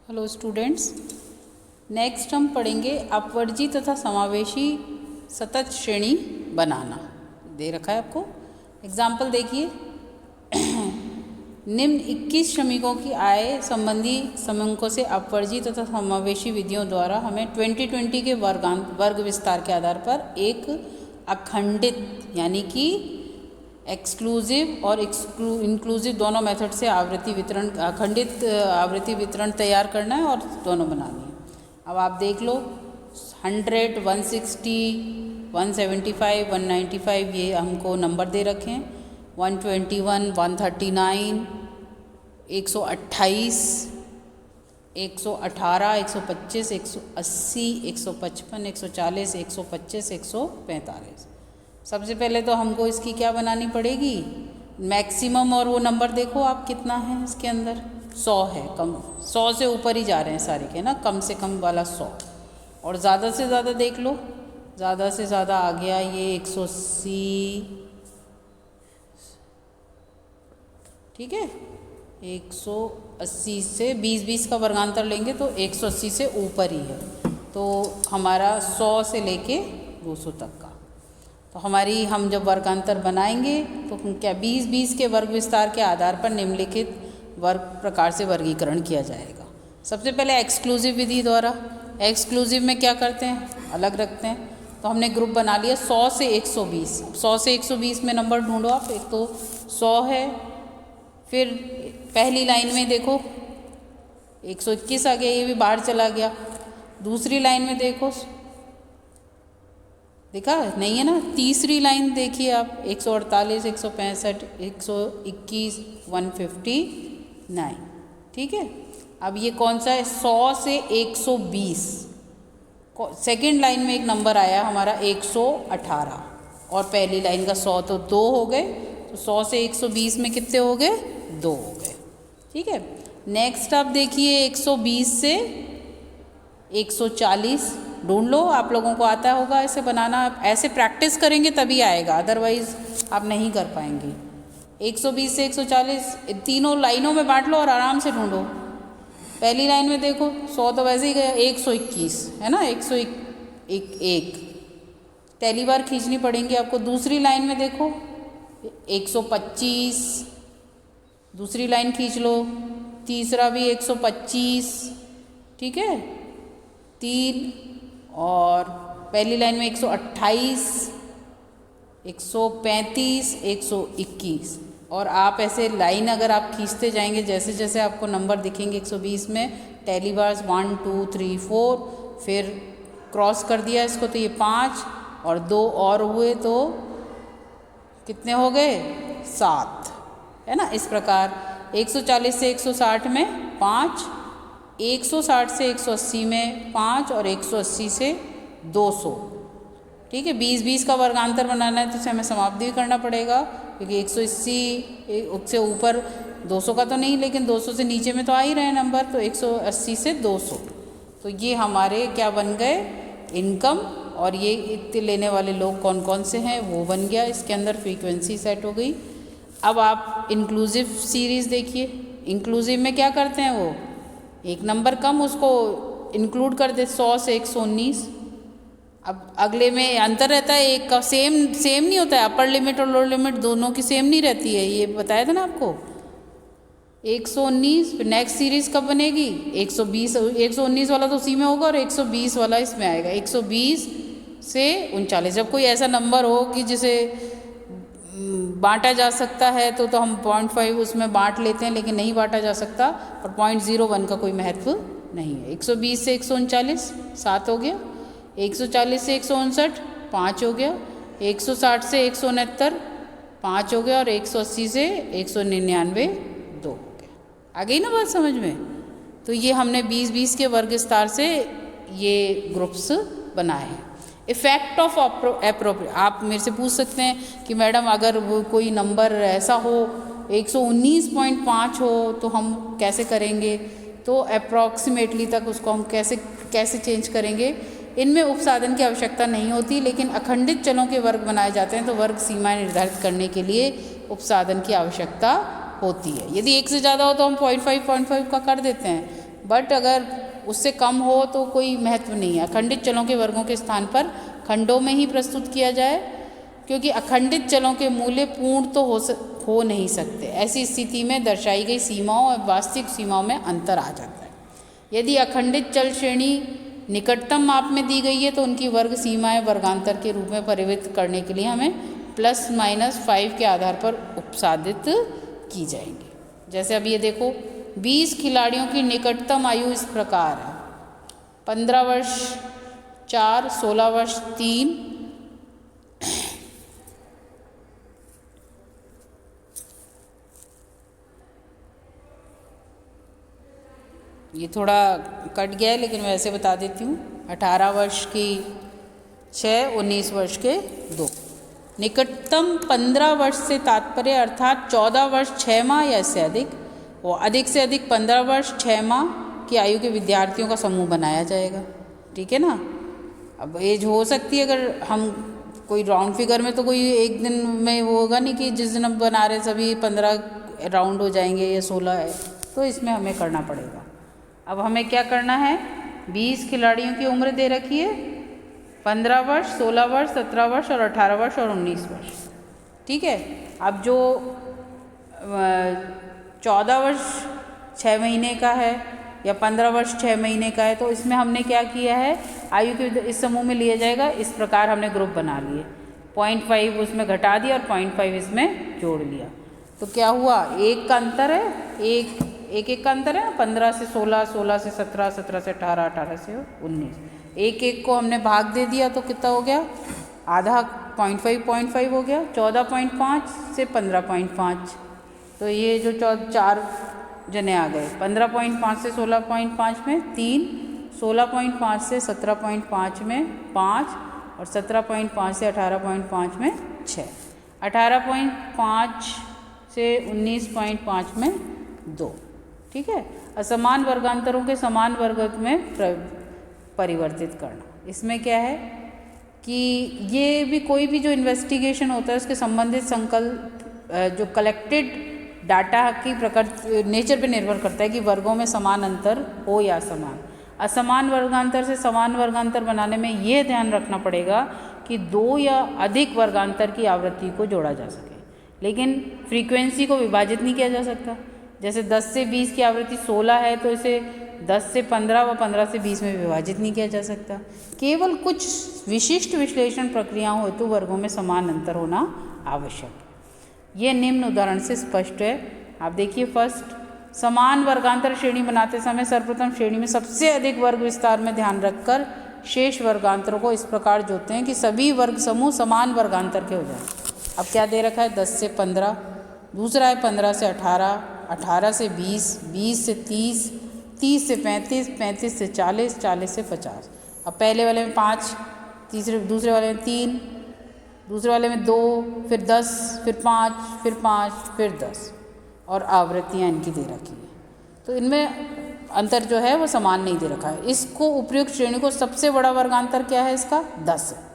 Hello students, next हम पढ़ेंगे अपवर्जी तथा समावेशी सतत श्रेणी बनाना। दे रखा है आपको एग्जाम्पल, देखिए। निम्न 21 श्रमिकों की आय संबंधी समंकों से अपवर्जी तथा समावेशी विधियों द्वारा हमें 2020 के वर्ग विस्तार के आधार पर एक अखंडित यानी कि एक्सक्लूसिव और इंक्लूसिव दोनों मेथड से आवृत्ति वितरण, अखंडित आवृत्ति वितरण तैयार करना है और दोनों बनानी है। अब आप देख लो 100, 160, 175, 195 ये हमको नंबर दे रखे हैं। 121, 139, 128, 118, 125, 180, 155, 140, 125, 145। सबसे पहले तो हमको इसकी क्या बनानी पड़ेगी, मैक्सिमम। और वो नंबर देखो आप कितना है इसके अंदर, 100 है। कम 100 से ऊपर ही जा रहे हैं सारे के ना, कम से कम वाला 100। और ज़्यादा से ज़्यादा देख लो, ज़्यादा से ज़्यादा आ गया ये 180, ठीक है। 180 से 20 का वर्गांतर लेंगे तो 180 से ऊपर ही है, तो हमारा 100 से लेके 200 तक का। तो हमारी हम जब वर्गांतर बनाएंगे तो क्या 20 के वर्ग विस्तार के आधार पर निम्नलिखित वर्ग प्रकार से वर्गीकरण किया जाएगा। सबसे पहले एक्सक्लूसिव विधि द्वारा। एक्सक्लूसिव में क्या करते हैं, अलग रखते हैं। तो हमने ग्रुप बना लिया 100 से 120। 100 से 120 में नंबर ढूंढो आप। एक तो 100 है, फिर पहली लाइन में देखो 121 आ गया, ये भी बाहर चला गया। दूसरी लाइन में देखो, देखा नहीं है ना। तीसरी लाइन देखिए आप, 148, 165, 121, 159, ठीक है। अब ये कौन सा है, 100 से 120। सेकेंड लाइन में एक नंबर आया हमारा 118, और पहली लाइन का 100 तो 2 हो गए, तो 100 से 120 में कितने हो गए, 2 हो गए, ठीक है। नेक्स्ट आप देखिए 120 से 140 ढूंढ लो। आप लोगों को आता होगा ऐसे बनाना, ऐसे प्रैक्टिस करेंगे तभी आएगा, अदरवाइज आप नहीं कर पाएंगे। 120 से 140 तीनों लाइनों में बांट लो और आराम से ढूंढो। पहली लाइन में देखो 100 तो वैसे ही गया, 121 है ना, 101 पहली बार खींचनी पड़ेंगी आपको। दूसरी लाइन में देखो 125, दूसरी लाइन खींच लो। तीसरा भी 125, ठीक है, 3। और पहली लाइन में 128, 135, 121। और आप ऐसे लाइन अगर आप खींचते जाएंगे, जैसे जैसे आपको नंबर दिखेंगे 120 में, टैली बार्स 1, 2, 3, 4, फिर क्रॉस कर दिया इसको तो ये 5 और 2 और हुए तो कितने हो गए, 7, है ना। इस प्रकार 140 से 160 में 5, 160 से 180 में 5 और 180 से 200, ठीक है। 20 का वर्गांतर बनाना है तो इसे हमें समाप्त भी करना पड़ेगा, क्योंकि 180 से ऊपर 200 का तो नहीं, लेकिन 200 से नीचे में तो आ ही रहे नंबर, तो 180 से 200। तो ये हमारे क्या बन गए, इनकम। और ये इतने लेने वाले लोग कौन कौन से हैं वो बन गया, इसके अंदर फ्रीक्वेंसी सेट हो गई। अब आप इंक्लूसिव सीरीज़ देखिए। इंक्लूसिव में क्या करते हैं, वो एक नंबर कम उसको इंक्लूड कर दे, 100 से 119। अब अगले में अंतर रहता है, एक का सेम नहीं होता है, अपर लिमिट और लोअर लिमिट दोनों की सेम नहीं रहती है, ये बताया था ना आपको। 119, फिर नेक्स्ट सीरीज़ कब बनेगी, 120। 119 वाला तो उसी में होगा और 120 वाला इसमें आएगा। 120 से 39 जब कोई ऐसा नंबर हो कि जिसे बांटा जा सकता है तो हम 0.5 उसमें बांट लेते हैं, लेकिन नहीं बांटा जा सकता, और 0.01 का कोई महत्व नहीं है। 120 से 139 7 हो गया, 140 से 159 5 हो गया, 160 से 169 5 हो गया, और 180 से 199 2 हो गया। आ गई ना बात समझ में। तो ये हमने 20 के वर्ग विस्तार से ये ग्रुप्स बनाए हैं। इफ़ेक्ट ऑफ एप्रोप्रिएट, आप मेरे से पूछ सकते हैं कि मैडम अगर वो कोई नंबर ऐसा हो 119.5 हो तो हम कैसे करेंगे, तो अप्रॉक्सीमेटली तक उसको हम कैसे चेंज करेंगे। इनमें उपसाधन की आवश्यकता नहीं होती, लेकिन अखंडित चलों के वर्ग बनाए जाते हैं तो वर्ग सीमाएं निर्धारित करने के लिए उपसाधन की आवश्यकता होती है। यदि एक से ज़्यादा हो तो हम 0.5 का कर देते हैं, बट अगर उससे कम हो तो कोई महत्व नहीं है। अखंडित चलों के वर्गों के स्थान पर खंडों में ही प्रस्तुत किया जाए, क्योंकि अखंडित चलों के मूल्य पूर्ण तो हो नहीं सकते। ऐसी स्थिति में दर्शाई गई सीमाओं और वास्तविक सीमाओं में अंतर आ जाता है। यदि अखंडित चल श्रेणी निकटतम माप में दी गई है तो उनकी वर्ग सीमाएं वर्गांतर के रूप में परिवर्तित करने के लिए हमें +-5 के आधार पर उपसादित की जाएंगी। जैसे अब ये देखो, 20 खिलाड़ियों की निकटतम आयु इस प्रकार है: 15 वर्ष 4, 16 वर्ष 3, ये थोड़ा कट गया है लेकिन वैसे बता देती हूँ। 18 वर्ष की 6, 19 वर्ष के 2। निकटतम 15 वर्ष से तात्पर्य अर्थात 14 वर्ष 6 माह या इससे अधिक, और अधिक से अधिक 15 वर्ष 6 माह की आयु के विद्यार्थियों का समूह बनाया जाएगा। ठीक है ना। अब एज हो सकती है, अगर हम कोई राउंड फिगर में तो कोई एक दिन में वो होगा नहीं कि जिस दिन हम बना रहे सभी 15 राउंड हो जाएंगे या 16 है, तो इसमें हमें करना पड़ेगा। अब हमें क्या करना है, 20 खिलाड़ियों की उम्र दे रखी है, 15 वर्ष, 16 वर्ष, 17 वर्ष और 18 वर्ष और 19 वर्ष। ठीक है। अब जो 14 वर्ष 6 महीने का है या 15 वर्ष 6 महीने का है, तो इसमें हमने क्या किया है, आयु के इस समूह में लिया जाएगा। इस प्रकार हमने ग्रुप बना लिए, 0.5 उसमें घटा दिया और 0.5 इसमें जोड़ लिया। तो क्या हुआ, एक का अंतर है, एक का अंतर है ना, 15 से 16, 16 से 17, 17 से 18, 18 से 19। एक को हमने भाग दे दिया तो कितना हो गया, आधा 0.5 हो गया। 14.5 से 15.5, तो ये जो 4 जने आ गए। 15.5 से 16.5 में 3, 16.5 से 17.5 में 5 और 17.5 से 18.5 में 6, 18.5 से 19.5 में 2। ठीक है। असमान वर्गांतरों के समान वर्ग में परिवर्तित करना। इसमें क्या है कि ये भी कोई भी जो इन्वेस्टिगेशन होता है उसके संबंधित संकल्प जो कलेक्टेड डाटा की प्रकृति नेचर पे निर्भर करता है कि वर्गों में समान अंतर हो या असमान। असमान वर्गांतर से समान वर्गांतर बनाने में ये ध्यान रखना पड़ेगा कि 2 या अधिक वर्गांतर की आवृत्ति को जोड़ा जा सके, लेकिन फ्रीक्वेंसी को विभाजित नहीं किया जा सकता। जैसे 10 से 20 की आवृत्ति 16 है तो इसे 10 से 15 व 15 से 20 में विभाजित नहीं किया जा सकता। केवल कुछ विशिष्ट विश्लेषण प्रक्रियाओं हेतु वर्गों में समान अंतर होना आवश्यक है। यह निम्न उदाहरण से स्पष्ट है। आप देखिए, फर्स्ट, समान वर्गांतर श्रेणी बनाते समय सर्वप्रथम श्रेणी में सबसे अधिक वर्ग विस्तार में ध्यान रखकर शेष वर्गांतरों को इस प्रकार जोड़ते हैं कि सभी वर्ग समूह समान वर्गांतर के हो जाए। अब क्या दे रखा है, 10 से 15, दूसरा है 15 से 18, 18 से 20, 20 से 30, 30 से 35, 35 से 40, 40 से 50। अब पहले वाले में 5, दूसरे वाले में 3, दूसरे वाले में 2, फिर 10, फिर 5, फिर 5, फिर 10, और आवृत्तियाँ इनकी दे रखी है। तो इनमें अंतर जो है वो समान नहीं दे रखा है। इसको उपयुक्त श्रेणी को सबसे बड़ा वर्गांतर क्या है इसका, 10 है।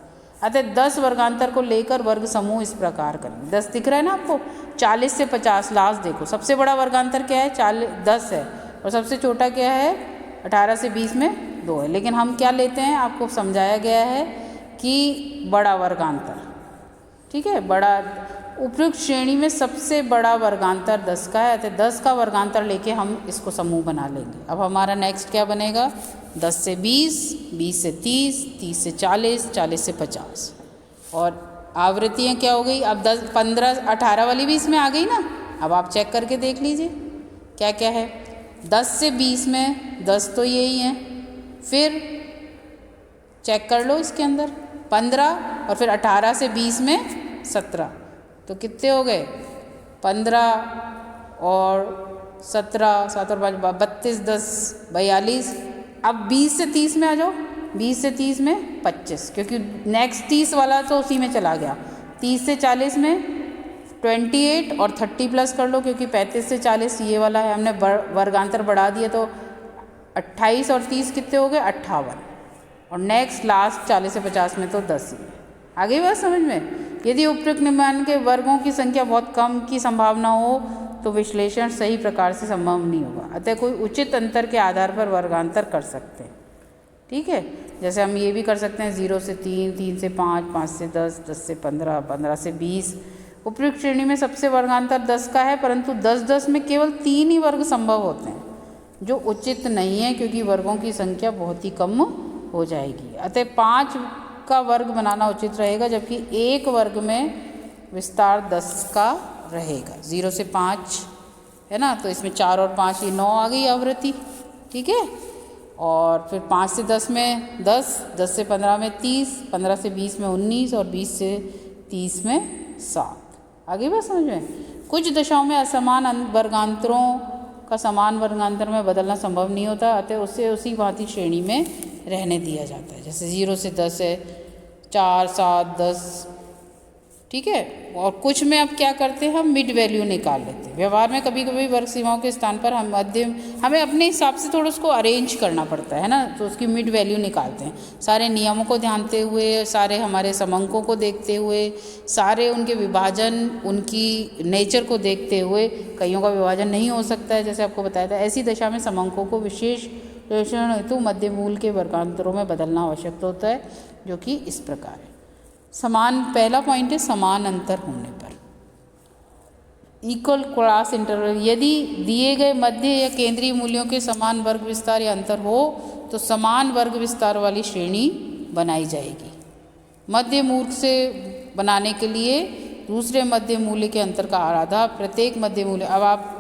अतः 10 वर्गांतर को लेकर वर्ग समूह इस प्रकार करेंगे। 10 दिख रहा है ना आपको, 40 से 50 लास्ट देखो, सबसे बड़ा वर्गांतर क्या है, 10 है, और सबसे छोटा क्या है, 18 से 20 में 2 है। लेकिन हम क्या लेते हैं, आपको समझाया गया है कि बड़ा वर्गांतर। ठीक है, बड़ा उपयुक्त श्रेणी में सबसे बड़ा वर्गांतर 10 का है, तो 10 का वर्गांतर लेके हम इसको समूह बना लेंगे। अब हमारा नेक्स्ट क्या बनेगा, 10 से 20, 20 से 30, 30 से 40, 40 से 50, और आवृत्तियाँ क्या हो गई। अब 10, 15, 18 वाली भी इसमें आ गई ना। अब आप चेक करके देख लीजिए क्या क्या है। 10 से 20 में 10 तो यही हैं, फिर चेक कर लो इसके अंदर 15, और फिर 18 से 20 में 17, तो कितने हो गए, 15 और 17, 7 और 5, 32, 10, 42। अब 20 से 30 में आ जाओ, 20 से 30 में 25, क्योंकि नेक्स्ट 30 वाला तो उसी में चला गया। 30 से 40 में 28 और 30 प्लस कर लो, क्योंकि 35 से 40 ये वाला है, हमने वर्गांतर बढ़ा दिया, तो 28 और 30 कितने हो गए, 58, और नेक्स्ट लास्ट 40 से 50 में तो 10 ही। आ गई बात समझ में। यदि उपयुक्त निम्न के वर्गों की संख्या बहुत कम की संभावना हो तो विश्लेषण सही प्रकार से संभव नहीं होगा। अतः कोई उचित अंतर के आधार पर वर्गांतर कर सकते हैं। ठीक है, जैसे हम ये भी कर सकते हैं 0 से 3, 3 से 5, 5 से 10, 10 से 15, 15 से 20। उपयुक्त श्रेणी में सबसे वर्गांतर 10 का है, परंतु 10 में केवल 3 ही वर्ग संभव होते हैं, जो उचित नहीं है क्योंकि वर्गों की संख्या बहुत ही कम हो जाएगी। अतः 5 का वर्ग बनाना उचित रहेगा, जबकि एक वर्ग में विस्तार 10 का रहेगा। 0 से 5 है ना, तो इसमें 4 और 5 ये 9 आ गई आवृत्ति। ठीक है, और फिर 5 से 10 में 10, 10 से 15 में 30, 15 से 20 में 19 और 20 से 30 में 7। आगे बात समझ में? कुछ दशाओं में असमान वर्गांतरों का समान वर्गांतर में बदलना संभव नहीं होता, अतः उसे उसी भांति श्रेणी में रहने दिया जाता है। जैसे 0 से 10 है, 4, 7, 10। ठीक है, और कुछ में अब क्या करते हैं, हम मिड वैल्यू निकाल लेते हैं। व्यवहार में कभी कभी वर्ग सीमाओं के स्थान पर हम मध्यम, हमें अपने हिसाब से थोड़ा उसको अरेंज करना पड़ता है ना, तो उसकी मिड वैल्यू निकालते हैं। सारे नियमों को ध्यानते हुए, सारे हमारे समंकों को देखते हुए, सारे उनके विभाजन, उनकी नेचर को देखते हुए, कईयों का विभाजन नहीं हो सकता है जैसे आपको बताया था। ऐसी दशा में समंकों को विशेष विश्लेषण हेतु मध्य मूल के वर्गांतरों में बदलना आवश्यक होता है, जो कि इस प्रकार है। समान, पहला पॉइंट है समान अंतर होने पर। इक्वल क्रॉस इंटरवल, यदि दिए गए मध्य या केंद्रीय मूल्यों के समान वर्ग विस्तार या अंतर हो तो समान वर्ग विस्तार वाली श्रेणी बनाई जाएगी। मध्य मूल से बनाने के लिए दूसरे मध्य मूल्य के अंतर का आधा प्रत्येक मध्य मूल्य, अब आप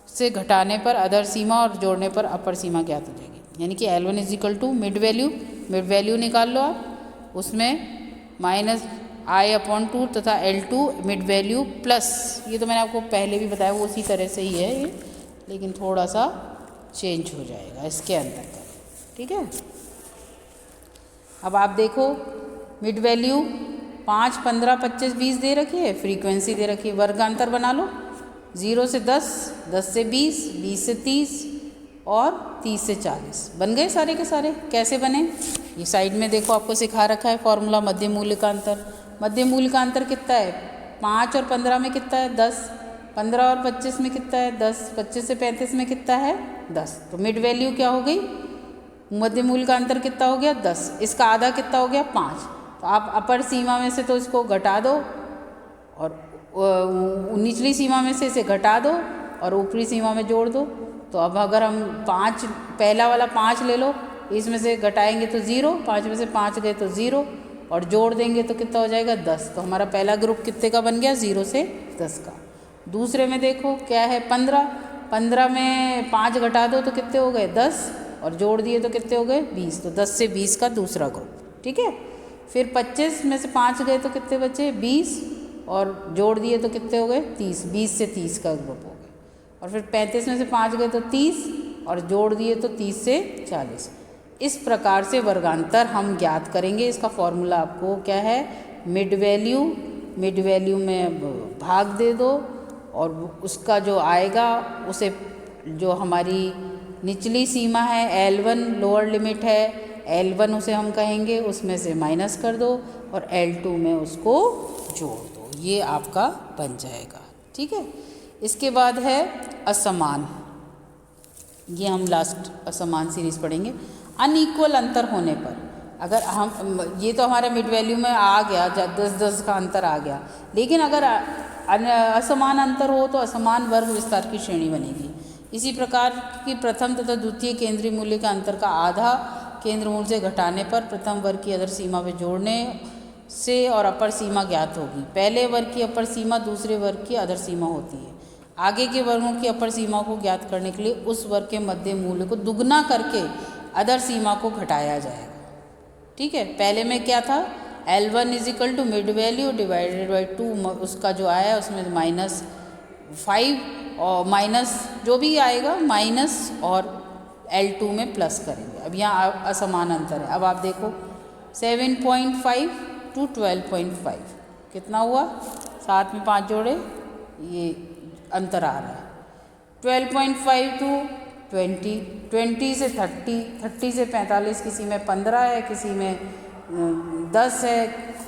से घटाने पर अधर सीमा और जोड़ने पर अपर सीमा ज्ञात हो जाएगी। यानी कि L1 is equal to mid value निकाल लो आप, उसमें माइनस I/2 तथा L2 मिड वैल्यू प्लस, ये तो मैंने आपको पहले भी बताया, वो उसी तरह से ही है ये, लेकिन थोड़ा सा चेंज हो जाएगा इसके अंतर्गत। ठीक है, अब आप देखो मिड वैल्यू 5, 15, 25, 20 दे रखी है, फ्रीक्वेंसी दे रखी है। वर्गांतर बना लो, 0 से 10, 10 से 20, 20 से 30 और 30 से 40 बन गए सारे के सारे। कैसे बने, ये साइड में देखो आपको सिखा रखा है फॉर्मूला मध्य मूल्य का अंतर। मध्य मूल्य का अंतर कितना है, 5 और 15 में कितना है 10, 15 और 25 में कितना है 10, 25 से 35 में कितना है 10। तो मिड वैल्यू क्या हो गई, मध्य मूल्य का अंतर कितना हो गया 10, इसका आधा कितना हो गया 5। तो आप अपर सीमा में से तो इसको घटा दो और निचली सीमा में से इसे घटा दो और ऊपरी सीमा में जोड़ दो। तो अब अगर हम 5, पहला वाला 5 ले लो, इसमें से घटाएंगे तो 0, 5 में से 5 गए तो 0 और जोड़ देंगे तो कितना हो जाएगा 10। तो हमारा पहला ग्रुप कितने का बन गया, 0 से 10 का। दूसरे में देखो क्या है 15, 15 में 5 घटा दो तो कितने हो गए 10 और जोड़ दिए तो कितने हो गए 20। तो 10 से 20 का दूसरा ग्रुप। ठीक है, फिर 25 में से 5 गए तो कितने बचे 20 और जोड़ दिए तो कितने हो गए 30, 20 से 30 का ग्रुप हो गया। और फिर 35 में से 5 गए तो 30 और जोड़ दिए तो 30 से 40। इस प्रकार से वर्गांतर हम ज्ञात करेंगे। इसका फॉर्मूला आपको क्या है, मिड वैल्यू में भाग दे दो और उसका जो आएगा उसे, जो हमारी निचली सीमा है L1 लोअर लिमिट है, L1 उसे हम कहेंगे, उसमें से माइनस कर दो और L2 में उसको जोड़ दो, ये आपका बन जाएगा। ठीक है, इसके बाद है असमान, ये हम लास्ट असमान सीरीज पढ़ेंगे। अनइक्वल अंतर होने पर, अगर हम, ये तो हमारे मिड वैल्यू में आ गया, 10-10 का अंतर आ गया, लेकिन अगर असमान अंतर हो तो असमान वर्ग विस्तार की श्रेणी बनेगी। इसी प्रकार की प्रथम तथा द्वितीय केंद्रीय मूल्य का अंतर का आधा केंद्र मूल्य से घटाने पर प्रथम वर्ग की अधर सीमा में जोड़ने से और अपर सीमा ज्ञात होगी। पहले वर्ग की अपर सीमा दूसरे वर्ग की अधर सीमा होती है। आगे के वर्गों की अपर सीमा को ज्ञात करने के लिए उस वर्ग के मध्य मूल्य को दुगना करके अधर सीमा को घटाया जाएगा। ठीक है, पहले में क्या था, L1 is equal to mid value divided by 2, उसका जो आया उसमें -5 और माइनस जो भी आएगा माइनस और L2 में प्लस करेंगे। अब यहाँ असमान अंतर है। अब आप देखो 7.5 to 12.5 कितना हुआ, 7 में 5 जोड़े, ये अंतर आ रहा है। 12.5 to 20, 20 से 30, 30 से 45, किसी में 15 है, किसी में 10 है,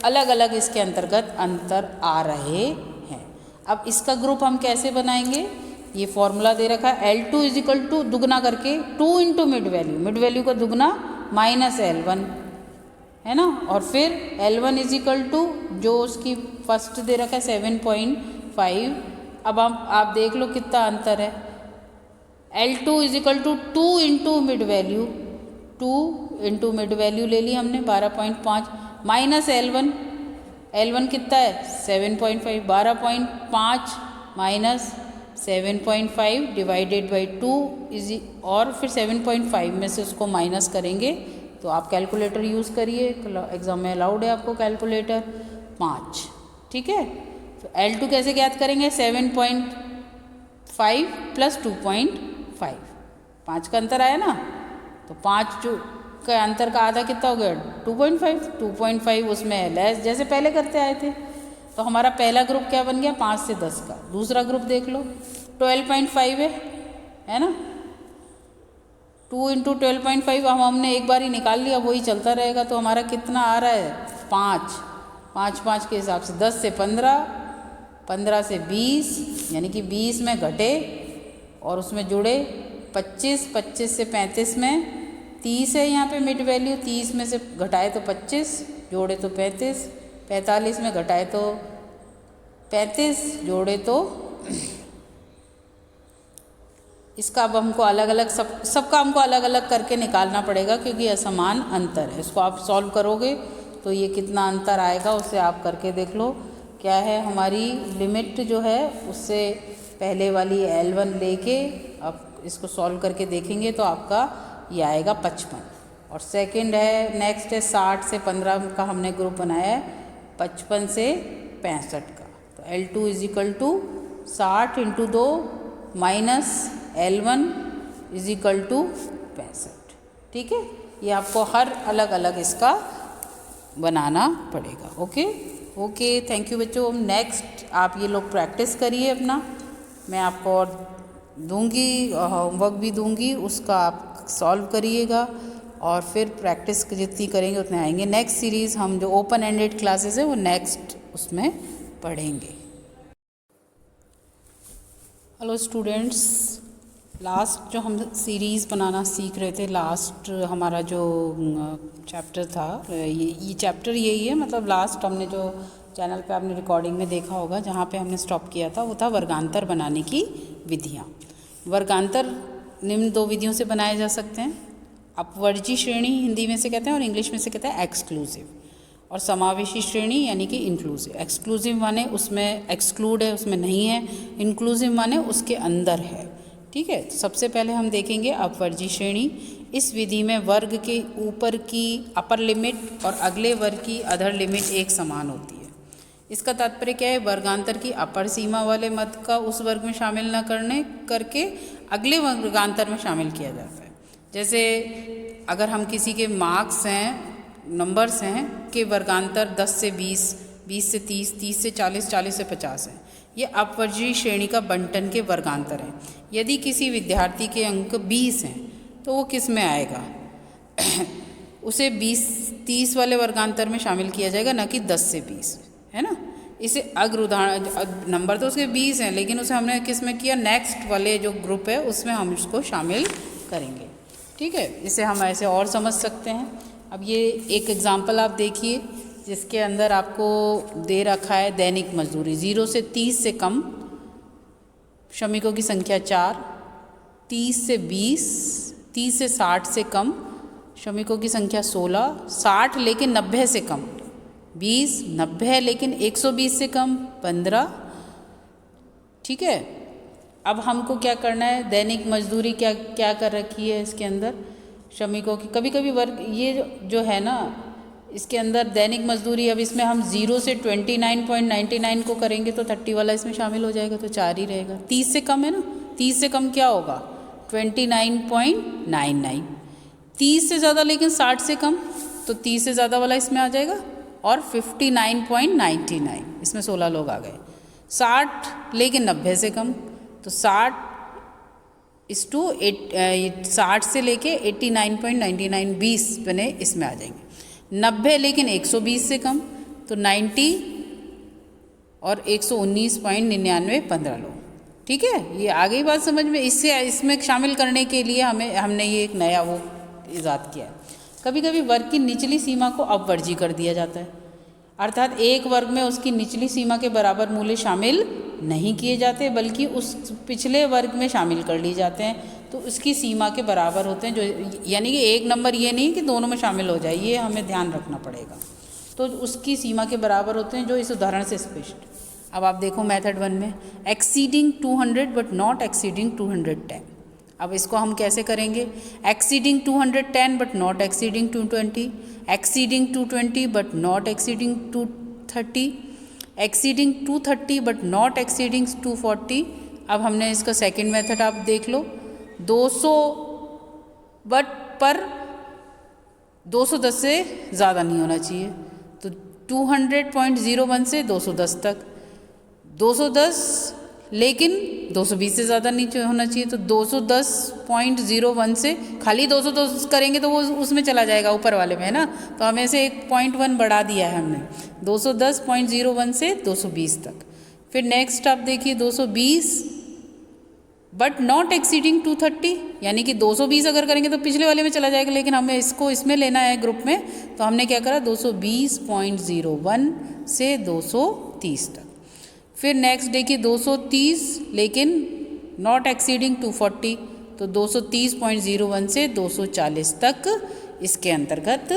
अलग अलग इसके अंतर्गत अंतर आ रहे हैं। अब इसका ग्रुप हम कैसे बनाएंगे, ये फॉर्मूला दे रखा है L2 इज इक्वल टू दुगना करके 2 इंटू मिड वैल्यू का दुगना माइनस L1 है ना, और फिर L1 इज इक्वल टू जो उसकी फर्स्ट दे रखा है 7.5। अब आप देख लो कितना अंतर है। L2 is equal to 2 into mid value, 2 into mid value ले ली हमने 12.5 माइनस L1 कितना है 7.5, 12.5 माइनस 7.5 डिवाइडेड बाई 2 इज, और फिर 7.5 में से उसको माइनस करेंगे तो आप कैलकुलेटर यूज़ करिए, एग्ज़ाम में अलाउड है आपको कैलकुलेटर। 5, ठीक है। तो L2 कैसे ज्ञात करेंगे, 7.5 प्लस 2.5, 5 का अंतर आया ना, तो 5 जो का अंतर का आधा कितना हो गया 2.5 उसमें लेस जैसे पहले करते आए थे। तो हमारा पहला ग्रुप क्या बन गया 5 से 10 का। दूसरा ग्रुप देख लो 12.5 है ना, 2 इंटू 12.5 हमने एक बार ही निकाल लिया, वही चलता रहेगा। तो हमारा कितना आ रहा है 5 के हिसाब से 10 से 15, 15 से 20 यानी कि 20 में घटे और उसमें जुड़े 25, 25 से 35 में 30 है यहाँ पे मिड वैल्यू, 30 में से घटाए तो 25, जोड़े तो 35, 45 में घटाए तो 35, जोड़े तो इसका अब हमको अलग अलग सबका हमको अलग अलग करके निकालना पड़ेगा क्योंकि असमान अंतर है। इसको आप सॉल्व करोगे तो ये कितना अंतर आएगा उससे आप करके देख लो। क्या है हमारी लिमिट जो है उससे पहले वाली L1 लेके अब इसको सॉल्व करके देखेंगे तो आपका ये आएगा 55। और सेकंड है नेक्स्ट है 60 से 15 का हमने ग्रुप बनाया है 55 से 65 का। तो L2 is equal to 60 into 2 minus L1 is equal to 65, ठीक है। ये आपको हर अलग अलग इसका बनाना पड़ेगा। ओके थैंक यू बच्चों। नेक्स्ट आप ये लोग प्रैक्टिस करिए अपना, मैं आपको और दूंगी होमवर्क भी दूंगी, उसका आप सॉल्व करिएगा और फिर प्रैक्टिस जितनी करेंगे उतने आएंगे। नेक्स्ट सीरीज़ हम जो ओपन एंडेड क्लासेस है वो नेक्स्ट उसमें पढ़ेंगे। हेलो स्टूडेंट्स, लास्ट जो हम सीरीज़ बनाना सीख रहे थे, लास्ट हमारा जो चैप्टर था ये चैप्टर यही है, मतलब लास्ट हमने जो चैनल पे आपने रिकॉर्डिंग में देखा होगा जहाँ पे हमने स्टॉप किया था वो था वर्गांतर बनाने की विधियाँ। वर्गांतर निम्न 2 विधियों से बनाए जा सकते हैं, अपवर्जी श्रेणी हिंदी में से कहते हैं और इंग्लिश में से कहते हैं एक्सक्लूसिव, और समावेशी श्रेणी यानी कि इंक्लूसिव। एक्सक्लूसिव माने उसमें एक्सक्लूड है उसमें नहीं है, इंक्लूसिव माने उसके अंदर है, ठीक है। तो सबसे पहले हम देखेंगे अपवर्जी श्रेणी। इस विधि में वर्ग के ऊपर की अपर लिमिट और अगले वर्ग की अधर लिमिट एक समान होती है। इसका तात्पर्य क्या है, वर्गांतर की अपर सीमा वाले मत का उस वर्ग में शामिल न करके अगले वर्गांतर में शामिल किया जाता है। जैसे अगर हम किसी के मार्क्स हैं नंबर्स हैं कि वर्गांतर 10 से 20, 20 से 30, 30 से 40, 40 से 50 है, ये अपवर्जी श्रेणी का बंटन के वर्गांतर हैं। यदि किसी विद्यार्थी के अंक 20 हैं तो वो किस में आएगा उसे 20-30 वाले वर्गांतर में शामिल किया जाएगा, न कि 10 से 20, है ना। इसे अग्र उदाहरण नंबर तो उसके 20 हैं लेकिन उसे हमने किस में किया, नेक्स्ट वाले जो ग्रुप है उसमें हम इसको शामिल करेंगे, ठीक है। इसे हम ऐसे और समझ सकते हैं। अब ये एक एग्जांपल आप देखिए जिसके अंदर आपको दे रखा है दैनिक मजदूरी 0 से 30 से कम, श्रमिकों की संख्या 4, 30 से 20, 30 से 60 से कम, श्रमिकों की संख्या 16, 60 लेकिन 90 से कम, 20, 90 लेकिन 120 से कम, 15, ठीक है। अब हमको क्या करना है, दैनिक मजदूरी क्या क्या कर रखी है इसके अंदर श्रमिकों की, कभी कभी वर्ग ये जो है ना इसके अंदर दैनिक मजदूरी, अब इसमें हम 0 से 29.99 को करेंगे तो 30 वाला इसमें शामिल हो जाएगा तो 4 ही रहेगा। 30 से कम है ना, 30 से कम क्या होगा 29.99, 30 से ज़्यादा लेकिन 60 से कम तो 30 से ज़्यादा वाला इसमें आ जाएगा, और 59.99 इसमें 16 लोग आ गए। 60 लेकिन 90 से कम तो 60 से लेके 89.99 20 बने इसमें आ जाएंगे। 90 लेकिन 120 से कम तो 90 और 119.9915 लोग। ठीक है, ये आ गई बात समझ में। इसमें शामिल करने के लिए हमने ये एक नया वो ईजाद किया है। कभी कभी वर्ग की निचली सीमा को अपवर्जी कर दिया जाता है, अर्थात एक वर्ग में उसकी निचली सीमा के बराबर मूल्य शामिल नहीं किए जाते, बल्कि उस पिछले वर्ग में शामिल कर लिए जाते हैं, तो उसकी सीमा के बराबर होते हैं। जो यानी कि एक नंबर ये नहीं कि दोनों में शामिल हो जाए, ये हमें ध्यान रखना पड़ेगा। तो उसकी सीमा के बराबर होते हैं जो इस उदाहरण से स्पष्ट। अब आप देखो मेथड 1 में एक्सीडिंग 200 बट नॉट एक्सीडिंग 210। अब इसको हम कैसे करेंगे? Exceeding 210 but not exceeding 220, exceeding 220 but not exceeding 230, exceeding 230 but not exceeding 240। अब हमने इसका सेकंड मेथड आप देख लो, 200 बट पर 210 से ज़्यादा नहीं होना चाहिए, तो 200.01 से 210 तक, 210 लेकिन 220 से ज़्यादा नहीं होना चाहिए, तो 210.01 से खाली 210 करेंगे तो वो उसमें चला जाएगा ऊपर वाले में, है ना। तो हमें से 1.1 बढ़ा दिया है हमने, 210.01 से 220 तक। फिर नेक्स्ट आप देखिए 220 बट नॉट एक्सीडिंग 230, यानी कि 220 अगर करेंगे तो पिछले वाले में चला जाएगा, लेकिन हमें इसको इसमें लेना है ग्रुप में, तो हमने क्या करा 220.01 से 230 तक। फिर नेक्स्ट देखिए 230 लेकिन नॉट एक्सीडिंग 240, तो 230.01 से 240 तक इसके अंतर्गत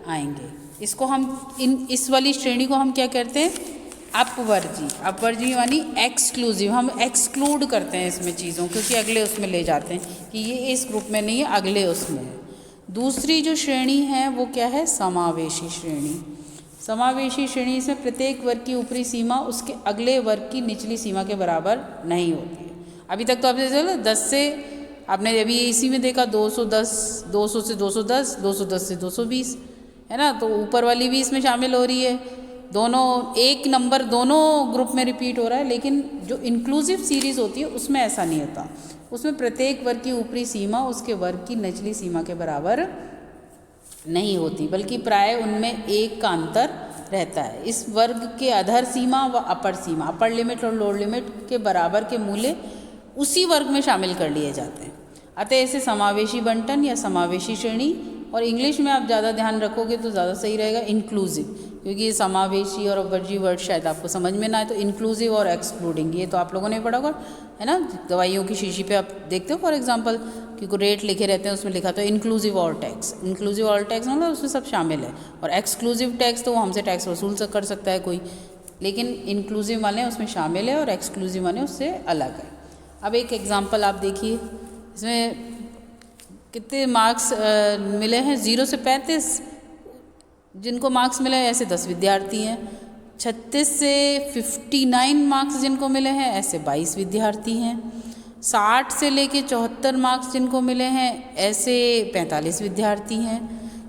आएंगे। इसको हम इस वाली श्रेणी को हम क्या कहते हैं? अपवर्जी। अपवर्जी यानी एक्सक्लूसिव, हम एक्सक्लूड करते हैं इसमें चीज़ों, क्योंकि अगले उसमें ले जाते हैं कि ये इस ग्रुप में नहीं है, अगले उसमें है। दूसरी जो श्रेणी है वो क्या है? समावेशी श्रेणी। समावेशी श्रेणी से प्रत्येक वर्ग की ऊपरी सीमा उसके अगले वर्ग की निचली सीमा के बराबर नहीं होती है। अभी तक तो आपने चलो 10 से, आपने अभी इसी में देखा 210, 200 से 210, 210 से 220, है ना। तो ऊपर वाली भी इसमें शामिल हो रही है, दोनों एक नंबर दोनों ग्रुप में रिपीट हो रहा है। लेकिन जो इंक्लूसिव सीरीज़ होती है उसमें ऐसा नहीं होता, उसमें प्रत्येक वर्ग की ऊपरी सीमा उसके वर्ग की निचली सीमा के बराबर नहीं होती, बल्कि प्राय उनमें एक का अंतर रहता है। इस वर्ग के अधर सीमा व अपर सीमा, अपर लिमिट और लोअर लिमिट के बराबर के मूल्य उसी वर्ग में शामिल कर लिए जाते हैं। अतः इसे समावेशी बंटन या समावेशी श्रेणी, और इंग्लिश में आप ज़्यादा ध्यान रखोगे तो ज़्यादा सही रहेगा इंक्लूसिव, क्योंकि समावेशी और अपवर्जी वर्ड शायद आपको समझ में ना आए, तो इंक्लूसिव और एक्सक्लूडिंग ये तो आप लोगों ने पढ़ा होगा, है ना। दवाइयों की शीशी पे आप देखते हो फॉर एग्जांपल, क्योंकि रेट लिखे रहते हैं उसमें लिखा तो inclusive all tax. Inclusive all tax मतलब उसमें सब शामिल है, और एक्सक्लूसिव टैक्स तो वो हमसे टैक्स वसूल कर सकता है कोई, लेकिन इंक्लूसिव माने उसमें शामिल है और एक्सक्लूसिव माने उससे अलग है। अब एक एग्जाम्पल आप देखिए, इसमें कितने मार्क्स मिले हैं? 0 से 35 जिनको मार्क्स मिले हैं ऐसे 10 विद्यार्थी हैं। 36 से 59 मार्क्स जिनको मिले हैं ऐसे 22 विद्यार्थी हैं। 60 से लेके 74 मार्क्स जिनको मिले हैं ऐसे 45 विद्यार्थी हैं।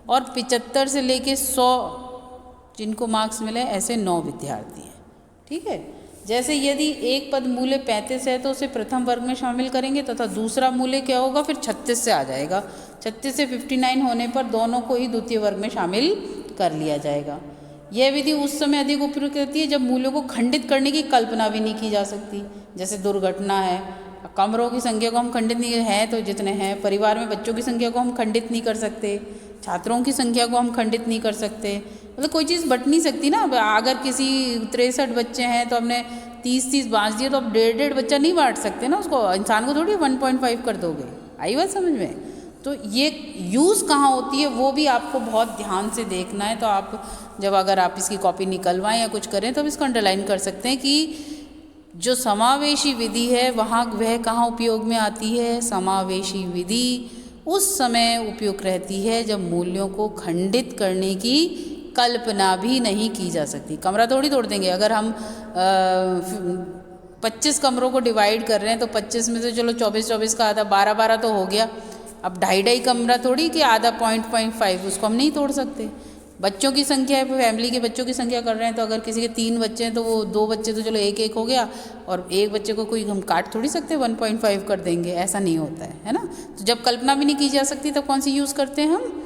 और 75 से लेके 100 जिनको मार्क्स मिले ऐसे 9 विद्यार्थी हैं। ठीक है, जैसे यदि एक पद मूल्य 35 है तो उसे प्रथम वर्ग में शामिल करेंगे तथा दूसरा मूल्य क्या होगा? फिर 36 से आ जाएगा। 36 से 59 होने पर दोनों को ही द्वितीय वर्ग में शामिल कर लिया जाएगा। यह विधि उस समय अधिक उपयुक्त रहती है जब मूल्यों को खंडित करने की कल्पना भी नहीं की जा सकती, जैसे दुर्घटना है। कमरों की संख्या को हम खंडित नहीं है तो जितने हैं, परिवार में बच्चों की संख्या को हम खंडित नहीं कर सकते, छात्रों की संख्या को हम खंडित नहीं कर सकते, मतलब कोई चीज़ बट नहीं सकती ना। अगर किसी 63 बच्चे हैं तो हमने 30-30 बांट दिए तो अब 1.5 बच्चा नहीं बांट सकते ना उसको, इंसान को थोड़ी 1.5 कर दोगे। आई बात समझ में? तो ये यूज़ कहाँ होती है वो भी आपको बहुत ध्यान से देखना है। तो आप जब अगर आप इसकी कॉपी निकलवाएं या कुछ करें तो आप इसको अंडरलाइन कर सकते हैं कि जो समावेशी विधि है वहाँ वह कहाँ उपयोग में आती है। समावेशी विधि उस समय उपयुक्त रहती है जब मूल्यों को खंडित करने की कल्पना भी नहीं की जा सकती। कमरा थोड़ी तोड़ देंगे। अगर हम 25 कमरों को डिवाइड कर रहे हैं तो 25 में से चलो 24-24 का आधा 12-12 तो हो गया। अब 2.5 कमरा थोड़ी कि आधा 0.5 उसको हम नहीं तोड़ सकते। बच्चों की संख्या है, फैमिली के बच्चों की संख्या कर रहे हैं तो अगर किसी के 3 बच्चे हैं तो वो 2 बच्चे तो चलो 1-1 हो गया, और एक बच्चे को कोई हम काट थोड़ी सकते 1.5 कर देंगे, ऐसा नहीं होता है ना। तो जब कल्पना भी नहीं की जा सकती तब कौन सी यूज़ करते हैं हम?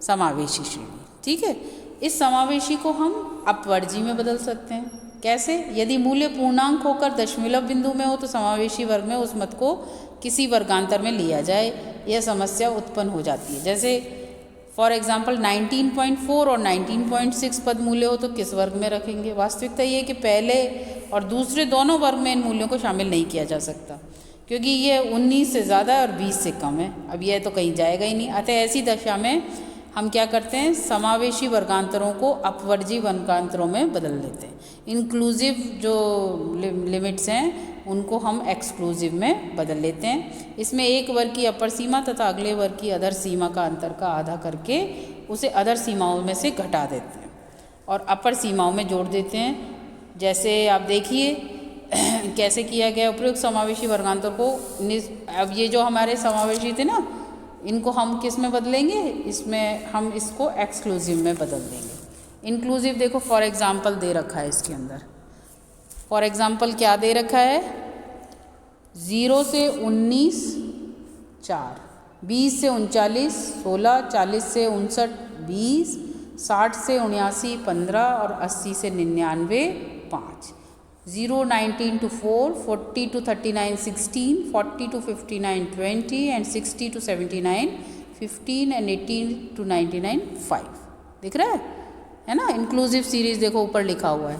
समावेशी श्रेणी। ठीक है, इस समावेशी को हम अपवर्जी में बदल सकते हैं। कैसे? यदि मूल्य पूर्णांक होकर दशमलव बिंदु में हो तो समावेशी वर्ग में उस मत को किसी वर्गांतर में लिया जाए। यह समस्या उत्पन्न हो जाती है। जैसे फॉर एग्जाम्पल 19.4 और 19.6 पद मूल्य हो तो किस वर्ग में रखेंगे? वास्तविकता ये है कि पहले और दूसरे दोनों वर्ग में इन मूल्यों को शामिल नहीं किया जा सकता, क्योंकि ये 19 से ज़्यादा है और 20 से कम है। अब यह तो कहीं जाएगा ही नहीं। अतः ऐसी दशा में हम क्या करते हैं? समावेशी वर्गांतरों को अपवर्जी वर्गांतरों में बदल देते हैं। इंक्लूसिव जो लिमिट्स हैं उनको हम एक्सक्लूसिव में बदल लेते हैं। इसमें एक वर्ग की अपर सीमा तथा अगले वर्ग की अधर सीमा का अंतर का आधा करके उसे अधर सीमाओं में से घटा देते हैं और अपर सीमाओं में जोड़ देते हैं। जैसे आप देखिए कैसे किया गया। उपयुक्त समावेशी वर्गांतर को अब ये जो हमारे समावेशी थे ना, इनको हम किस में बदलेंगे? इसमें हम इसको एक्सक्लूसिव में बदल देंगे। इंक्लूसिव देखो फॉर एग्जांपल दे रखा है इसके अंदर। फॉर एग्जांपल क्या दे रखा है? 0 से 19 4, 20 से 39 16, 40 से 59 20, 60 से 79 15 और 80 से 99 5। 0 19 to 4, 40 to 39 16, 40 to 59 20 and 60 to 79 15 and 18 to 99 5। दिख रहा है ना? इंक्लूसिव सीरीज देखो ऊपर लिखा हुआ है।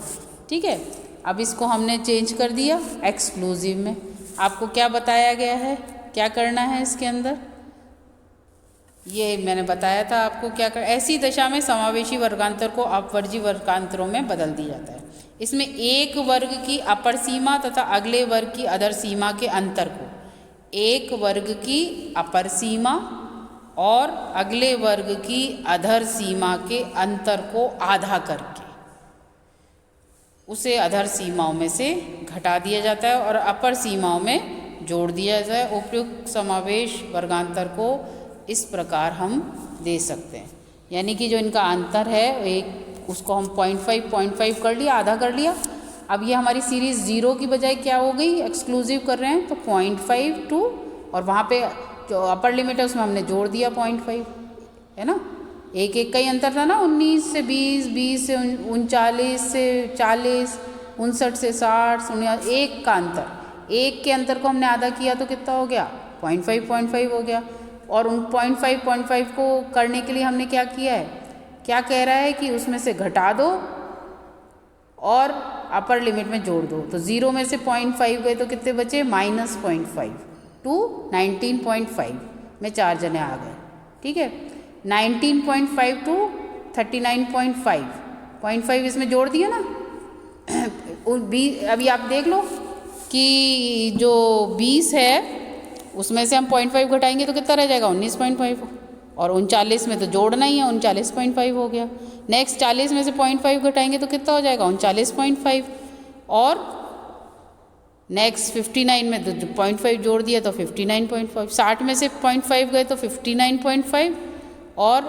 ठीक है, अब इसको हमने चेंज कर दिया एक्सक्लूसिव में। आपको क्या बताया गया है, क्या करना है इसके अंदर? ये मैंने बताया था आपको क्या कर। ऐसी दशा में समावेशी वर्गांतर को अपवर्जी वर्गांतरों में बदल दिया जाता है। इसमें एक वर्ग की अपर सीमा तथा अगले वर्ग की अधर सीमा के अंतर को, एक वर्ग की अपर सीमा और अगले वर्ग की अधर सीमा के अंतर को आधा करके उसे अधर सीमाओं में से घटा दिया जाता है और अपर सीमाओं में जोड़ दिया जाता है। उपयुक्त समावेश वर्गांतर को इस प्रकार हम दे सकते हैं। यानी कि जो इनका अंतर है एक, उसको हम 0.5 कर लिया, आधा कर लिया। अब ये हमारी सीरीज़ 0 की बजाय क्या हो गई? एक्सक्लूसिव कर रहे हैं तो 0.5 टू, और वहाँ पे जो अपर लिमिट है उसमें हमने जोड़ दिया 0.5, है ना? एक एक का ही अंतर था ना, 19 से 20, 20 से 39 से 40, 59 से 60, 59, एक का अंतर। एक के अंतर को हमने आधा किया तो कितना हो गया? 0.5 हो गया। और उन 0.5 को करने के लिए हमने क्या किया है? क्या कह रहा है कि उसमें से घटा दो और अपर लिमिट में जोड़ दो। तो 0 में से 0.5 गए तो कितने बचे? -0.5 टू 19.5 में 4 जने आ गए। ठीक है, 19.5 टू 39.5, 0.5 इसमें जोड़ दिया ना। अभी आप देख लो कि जो 20 है उसमें से हम 0.5 घटाएंगे तो कितना रह जाएगा? 19.5। और 39 में तो जोड़ना ही है, 39.5 हो गया। नेक्स्ट 40 में से 0.5 घटाएंगे तो कितना हो जाएगा? 39.5। और नेक्स्ट 59 में तो 0.5 जोड़ दिया तो 59.5। 60 में से 0.5 गए तो 59.5 और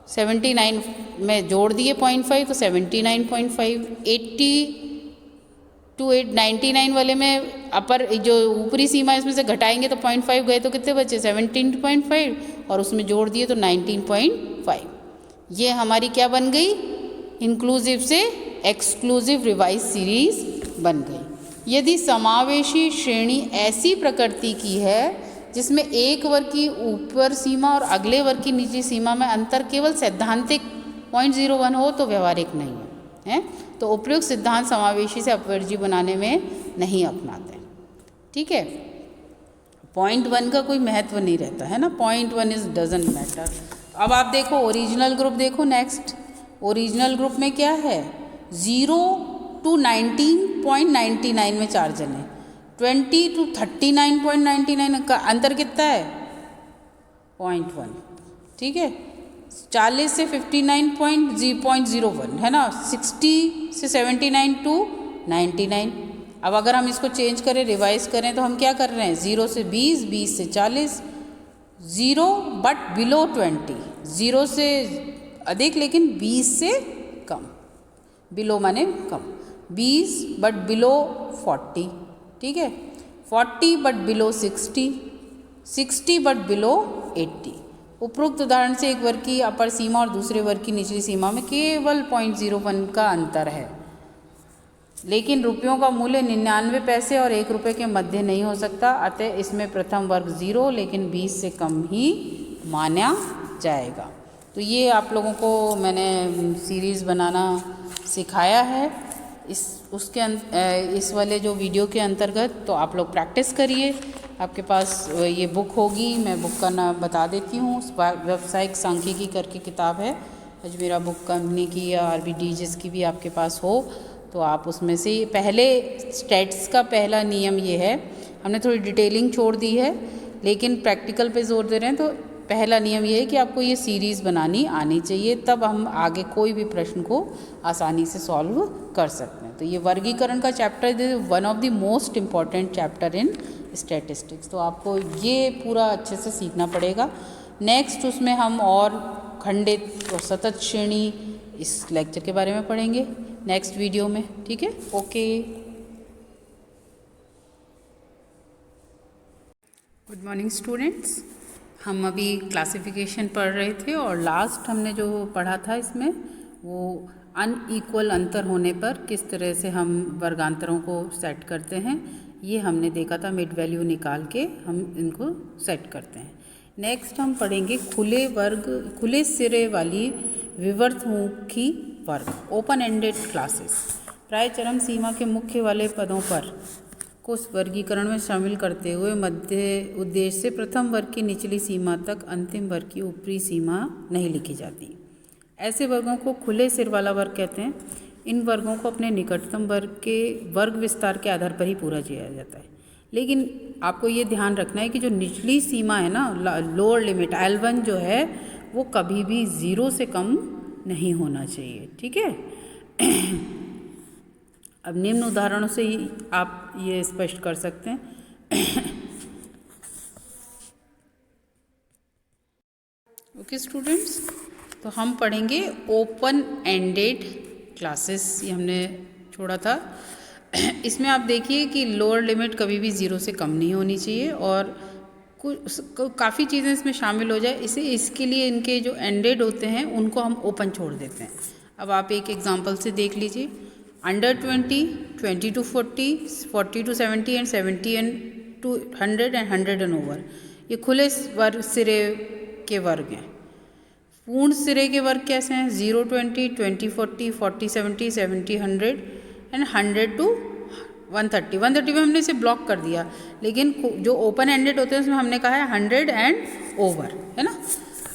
79 में जोड़ दिए 0.5 तो 79.5। 80 टू 99 वाले में अपर जो ऊपरी सीमा इसमें से घटाएंगे तो 0.5 गए तो कितने बचे? 17.5 और उसमें जोड़ दिए तो 19.5। ये हमारी क्या बन गई? इंक्लूसिव से एक्सक्लूसिव रिवाइज सीरीज बन गई। यदि समावेशी श्रेणी ऐसी प्रकृति की है जिसमें एक वर्ग की ऊपर सीमा और अगले वर्ग की निचली सीमा में अंतर केवल सैद्धांतिक 0.01 हो तो व्यवहारिक नहीं है, तो उपयुक्त सिद्धांत समावेशी से अपवर्जी बनाने में नहीं अपनाते। ठीक है, 0.1 का कोई महत्व नहीं रहता है ना, 0.1 इज डजंट मैटर। अब आप देखो ओरिजिनल ग्रुप देखो। नेक्स्ट ओरिजिनल ग्रुप में क्या है? 0 to 19.99 में 4 जने, 20 to 39.99 का अंतर कितना है? 0.1। ठीक है, 40 से 59.01 है ना, 60 से 79 to 99। अब अगर हम इसको चेंज करें, रिवाइज करें तो हम क्या कर रहे हैं? 0 से 20, 20 से 40, 0 बट बिलो 20, 0 से अधिक लेकिन 20 से कम, बिलो माने कम, 20 बट बिलो 40। ठीक है, 40 बट बिलो 60, 60 बट बिलो 80। उपरोक्त उदाहरण से एक वर्ग की अपर सीमा और दूसरे वर्ग की निचली सीमा में केवल 0.01 का अंतर है। लेकिन रुपयों का मूल्य 99 पैसे और 1 रुपये के मध्य नहीं हो सकता, अतः इसमें प्रथम वर्ग 0 लेकिन 20 से कम ही माना जाएगा। तो ये आप लोगों को मैंने सीरीज़ बनाना सिखाया है इस वाले जो वीडियो के अंतर्गत। तो आप लोग प्रैक्टिस करिए। आपके पास ये बुक होगी, मैं बुक का नाम बता देती हूँ। व्यावसायिक सांख्यिकी करके किताब है अजमेरा बुक कंपनी की या RBD, जिसकी भी आपके पास हो तो आप उसमें से पहले स्टैट्स का पहला नियम ये है, हमने थोड़ी डिटेलिंग छोड़ दी है लेकिन प्रैक्टिकल पे जोर दे रहे हैं। तो पहला नियम ये है कि आपको ये सीरीज़ बनानी आनी चाहिए, तब हम आगे कोई भी प्रश्न को आसानी से सॉल्व कर सकते हैं। तो ये वर्गीकरण का chapter is one of the most important chapter in statistics. तो आपको ये पूरा अच्छे से सीखना पड़ेगा। नेक्स्ट उसमें हम और खंडित और सतत श्रेणी इस लेक्चर के बारे में पढ़ेंगे नेक्स्ट वीडियो में। ठीक है, ओके। Good morning students. हम अभी क्लासिफिकेशन पढ़ रहे थे और लास्ट हमने जो पढ़ा था इसमें वो अनइक्वल अंतर होने पर किस तरह से हम वर्गांतरों को सेट करते हैं, ये हमने देखा था। मिड वैल्यू निकाल के हम इनको सेट करते हैं। नेक्स्ट हम पढ़ेंगे खुले सिरे वाली विवर्तमुखी वर्ग, ओपन एंडेड क्लासेस। प्राय चरम सीमा के मुख्य वाले पदों पर को वर्गीकरण में शामिल करते हुए मध्य उद्देश्य से प्रथम वर्ग की निचली सीमा तक अंतिम वर्ग की ऊपरी सीमा नहीं लिखी जाती। ऐसे वर्गों को खुले सिर वाला वर्ग कहते हैं। इन वर्गों को अपने निकटतम वर्ग के वर्ग विस्तार के आधार पर ही पूरा किया जाता है। लेकिन आपको ये ध्यान रखना है कि जो निचली सीमा है ना, लोअर लिमिट L1 जो है वो कभी भी 0 से कम नहीं होना चाहिए। ठीक है। अब निम्न उदाहरणों से ही आप ये स्पष्ट कर सकते हैं। ओके स्टूडेंट्स, तो हम पढ़ेंगे ओपन एंडेड क्लासेस, ये हमने छोड़ा था। इसमें आप देखिए कि लोअर लिमिट कभी भी 0 से कम नहीं होनी चाहिए और काफ़ी चीज़ें इसमें शामिल हो जाए, इसके लिए इनके जो एंडेड होते हैं उनको हम ओपन छोड़ देते हैं। अब आप एक एग्जांपल से देख लीजिए। Under 20, 20 to 40, 40 to 70 and 70 to 100 and 100 and over, ये खुले वर्ग सिरे के वर्ग हैं। पूर्ण सिरे के वर्ग कैसे हैं? 0 20, 20 40, 40 70, 70 100 एंड 100 to 130। 130 में हमने इसे ब्लॉक कर दिया, लेकिन जो ओपन एंडेड होते हैं उसमें हमने कहा है 100 एंड ओवर, है ना।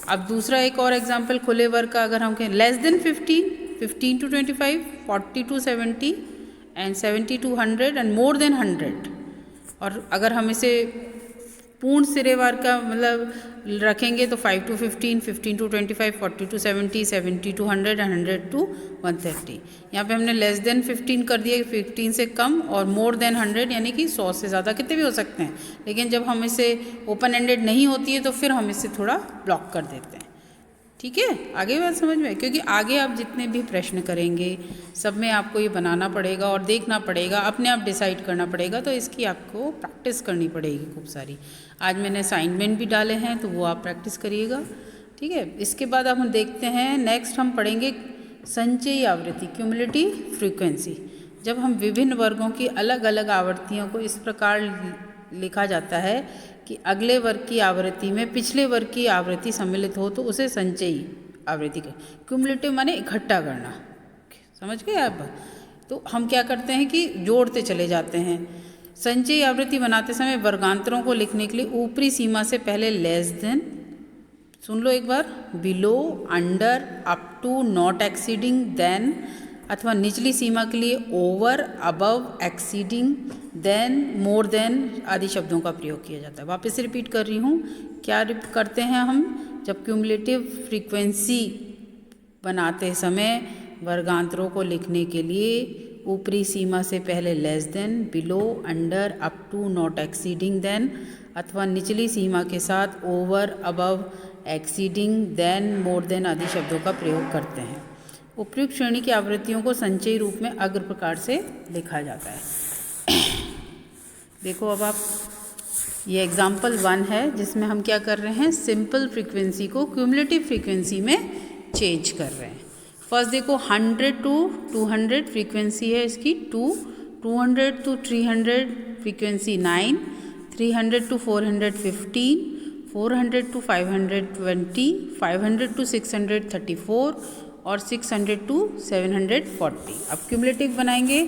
अब दूसरा एक और एग्जांपल खुले वर्ग का अगर हम कहें, less than 15, 15 to 25, 40 to 70 and 70 to 100 and more than 100। और अगर हम इसे पूर्ण सिरे वर्ग का मतलब रखेंगे तो 5 to 15, 15 to 25, 40 to 70, 70 to 100 and 100 to 130। यहाँ पे हमने लेस देन 15 कर दिया, 15 से कम, और मोर देन 100 यानी कि 100 से ज़्यादा कितने भी हो सकते हैं। लेकिन जब हम इसे ओपन एंडेड नहीं होती है तो फिर हम इसे थोड़ा ब्लॉक कर देते हैं। ठीक है, आगे बात समझ में, क्योंकि आगे आप जितने भी प्रश्न करेंगे सब में आपको ये बनाना पड़ेगा और देखना पड़ेगा, अपने आप डिसाइड करना पड़ेगा। तो इसकी आपको प्रैक्टिस करनी पड़ेगी खूब सारी। आज मैंने असाइनमेंट भी डाले हैं तो वो आप प्रैक्टिस करिएगा। ठीक है, इसके बाद अब हम देखते हैं नेक्स्ट हम पढ़ेंगे संचयी आवृत्ति, क्यूमुलेटिव फ्रीक्वेंसी। जब हम विभिन्न वर्गों की अलग अलग आवृत्तियों को इस प्रकार लिखा जाता है कि अगले वर्ग की आवृत्ति में पिछले वर्ग की आवृत्ति सम्मिलित हो तो उसे संचयी आवृत्ति का, क्यूमुलेटिव माने इकट्ठा करना, समझ गए आप। तो हम क्या करते हैं कि जोड़ते चले जाते हैं। संचयी आवृत्ति बनाते समय वर्गांतरों को लिखने के लिए ऊपरी सीमा से पहले लेस देन, सुन लो एक बार, below, under, up to, not exceeding, then, अथवा निचली सीमा के लिए over, above, exceeding, then, more than आदि शब्दों का प्रयोग किया जाता है। वापस रिपीट कर रही हूँ, क्या करते हैं हम जब क्यूमुलेटिव फ्रीक्वेंसी बनाते समय वर्गांतरों को लिखने के लिए ऊपरी सीमा से पहले less than, below, under, up to, not exceeding, then, अथवा निचली सीमा के साथ over, above, exceeding, then, more than आदि शब्दों का प्रयोग करते हैं। उपयुक्त श्रेणी की आवृत्तियों को संचयी रूप में अग्र प्रकार से लिखा जाता है। देखो अब आप, ये एग्जाम्पल 1 है जिसमें हम क्या कर रहे हैं, सिंपल फ्रीक्वेंसी को क्यूमुलेटिव फ्रीक्वेंसी में चेंज कर रहे हैं। फर्स्ट देखो 100 टू 200 फ्रीक्वेंसी है इसकी 2, 200 to 300 frequency 9, 300 to 415, 400 to 520, 500 to 634 और 600 टू 740। अब क्यूमुलेटिव बनाएंगे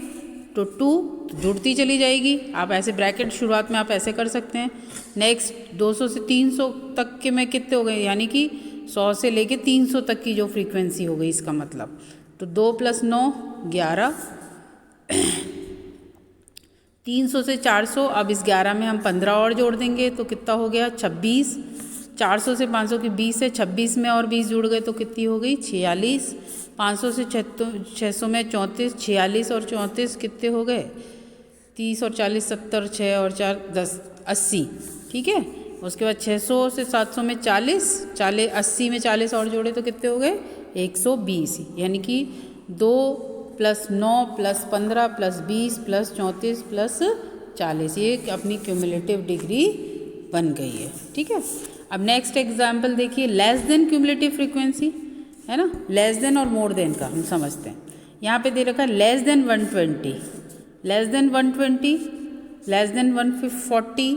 तो 2 जुड़ती चली जाएगी। आप ऐसे ब्रैकेट शुरुआत में आप ऐसे कर सकते हैं। नेक्स्ट 200 से 300 तक के में कितने हो गए, यानी कि 100 से लेके 300 तक की जो फ्रीक्वेंसी हो गई इसका मतलब। तो 2 + 9 11, 300 से 400, अब इस 11 में हम 15 और जोड़ देंगे तो कितना हो गया 26। 400 से 500 की 20 है, 26 में और 20 जुड़ गए तो कितनी हो गई 46। 500 से 600 में 34, 46 और 34 कितने हो गए 30 और 40 70, 6 और 4 10 80। ठीक है, उसके बाद 600 से 700 में 40, 80 में 40 और जोड़े तो कितने हो गए 120। यानी कि 2 + 9 + 15 + 20 + 34 + 40, ये अपनी क्यूमुलेटिव डिग्री बन गई है। ठीक है, अब नेक्स्ट एग्जाम्पल देखिए, लेस देन क्यूमुलेटिव फ्रीक्वेंसी है ना, लेस देन और मोर देन का हम समझते हैं। यहाँ पे दे रखा है less than 120, less than 120, less than 140,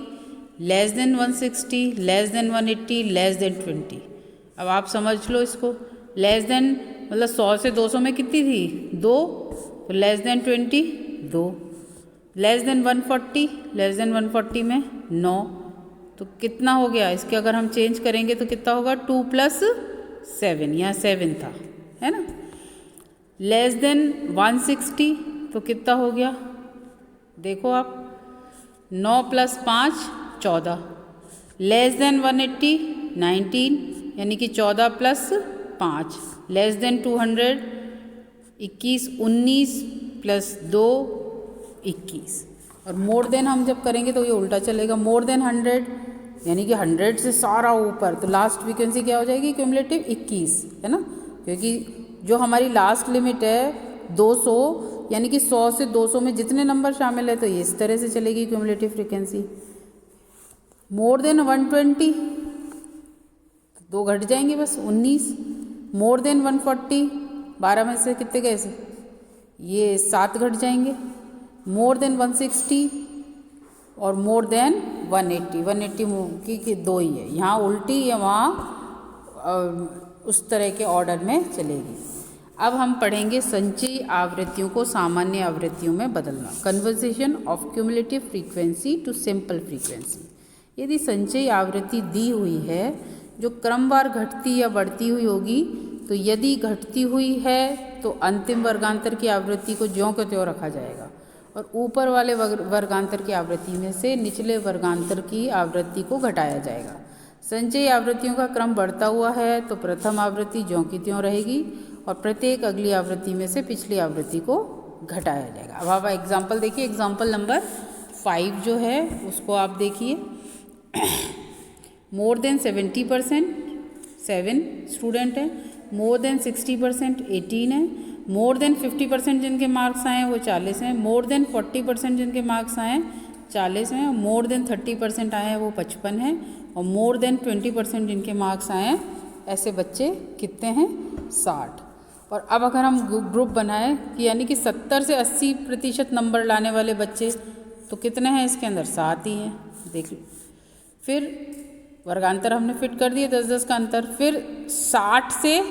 less than 160, less than 180, less than 20। अब आप समझ लो इसको, लेस देन मतलब 100 से 200 में कितनी थी 2, तो less than 20 2, less than 140, less than 140 में 9, तो कितना हो गया इसके अगर हम चेंज करेंगे तो कितना होगा 2 + 7, यहाँ 7 था है ना। लेस देन 160 तो कितना हो गया देखो आप 9 + 5 14, लेस देन 180 19, यानी कि 14 + 5, लेस देन 200 21, 19 + 2 21। और मोर देन हम जब करेंगे तो ये उल्टा चलेगा, मोर देन 100 यानी कि 100 से सारा ऊपर, तो लास्ट फ्रीक्वेंसी क्या हो जाएगी क्यूमुलेटिव 21 है ना, क्योंकि जो हमारी लास्ट लिमिट है 200, यानी कि 100 से 200 में जितने नंबर शामिल है तो ये इस तरह से चलेगी क्यूमुलेटिव फ्रीक्वेंसी। मोर देन 120 2 घट जाएंगे बस 19, मोर देन 140 12 में से कितने गए से ये 7 घट जाएंगे, मोर देन 160 और मोर देन 180 की 2 ही है, यहाँ उल्टी या वहाँ उस तरह के ऑर्डर में चलेगी। अब हम पढ़ेंगे संचयी आवृत्तियों को सामान्य आवृत्तियों में बदलना, conversation of cumulative frequency to simple frequency. यदि संचयी आवृत्ति दी हुई है जो क्रमवार घटती या बढ़ती हुई होगी, तो यदि घटती हुई है तो अंतिम वर्गांतर की आवृत्ति को ज्यों के त्यों रखा जाएगा और ऊपर वाले वर्गांतर की आवृत्ति में से निचले वर्गांतर की आवृत्ति को घटाया जाएगा। संचयी आवृत्तियों का क्रम बढ़ता हुआ है तो प्रथम आवृत्ति ज्यों की त्यों रहेगी और प्रत्येक अगली आवृत्ति में से पिछली आवृत्ति को घटाया जाएगा। अब आप एग्जाम्पल देखिए, एग्जाम्पल नंबर 5 जो है उसको आप देखिए। मोर देन 70% 7 स्टूडेंट है, मोर देन 60% 18 है, मोर देन 50% जिनके मार्क्स आए हैं वो 40 हैं, मोर देन 40% जिनके मार्क्स आए हैं 40 हैं, मोर देन 30% आए हैं वो 55 हैं और मोर देन 20% जिनके मार्क्स आए हैं ऐसे बच्चे कितने हैं 60। और अब अगर हम ग्रुप बनाएं कि यानी कि 70 से 80% नंबर लाने वाले बच्चे तो कितने हैं इसके अंदर 7 ही हैं, देख लो। फिर वर्गांतर हमने फिट कर दिए 10-10 का अंतर। फिर 60 से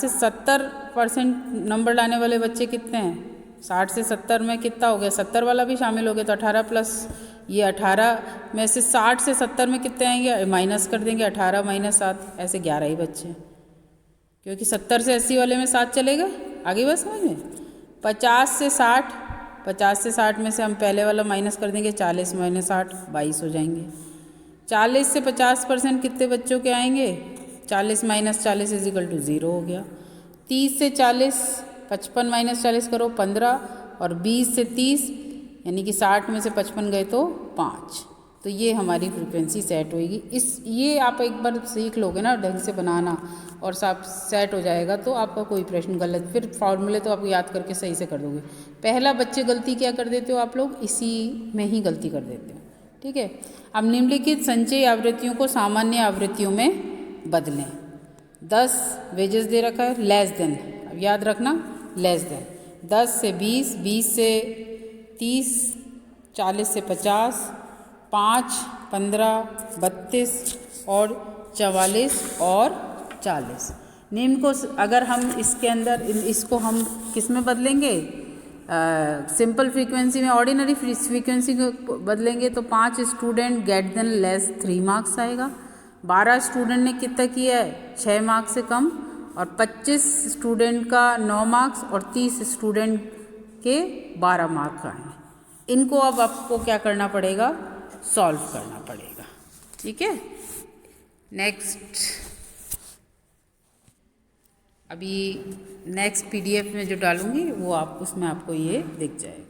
70% नंबर लाने वाले बच्चे कितने हैं 60 से 70 में कितना हो गया 70 वाला भी शामिल हो गया तो 18 प्लस ये 18 में से 60 से 70 में कितने आएंगे माइनस कर देंगे 18 - 7 ऐसे 11 ही बच्चे, क्योंकि 70 से 80 वाले में 7 चलेगा आगे बस समझ में। 50 से 60 में से हम पहले वाला माइनस कर देंगे 40 - 8 22 हो जाएंगे। 40 से 50% कितने बच्चों के आएंगे 40 - 40 = 0 हो गया। 30 से 40 55 - 40 करो 15 और 20 से 30 यानी कि 60 में से 55 गए तो 5, तो ये हमारी फ्रीक्वेंसी सेट होएगी। ये आप एक बार सीख लोगे ना ढंग से बनाना और सब सेट हो जाएगा तो आपका कोई प्रश्न गलत, फिर फॉर्मूले तो आप याद करके सही से कर दोगे। पहला बच्चे गलती क्या कर देते हो आप लोग इसी में ही गलती कर देते हो, ठीक है। अब निम्नलिखित संचयी आवृत्तियों को सामान्य आवृत्तियों में बदलें। 10 वेजेस दे रखा है, लेस देन, अब याद रखना लेस देन। 10 से 20, 20 से 30, 40 से 50, 5, 15, 32 और 44 और 40। निम्न को अगर हम इसके अंदर इसको हम किस में बदलेंगे, सिंपल फ्रीक्वेंसी में ऑर्डिनरी फ्रीक्वेंसी को बदलेंगे तो 5 student get than less 3 marks आएगा। 12 स्टूडेंट ने कितना किया है, 6 मार्क्स से कम, और 25 स्टूडेंट का 9 मार्क्स और 30 स्टूडेंट के 12 मार्क आए। इनको अब आपको क्या करना पड़ेगा, सॉल्व करना पड़ेगा। ठीक है, नेक्स्ट, अभी नेक्स्ट PDF में जो डालूंगी वो आप उसमें आपको ये दिख जाएगा।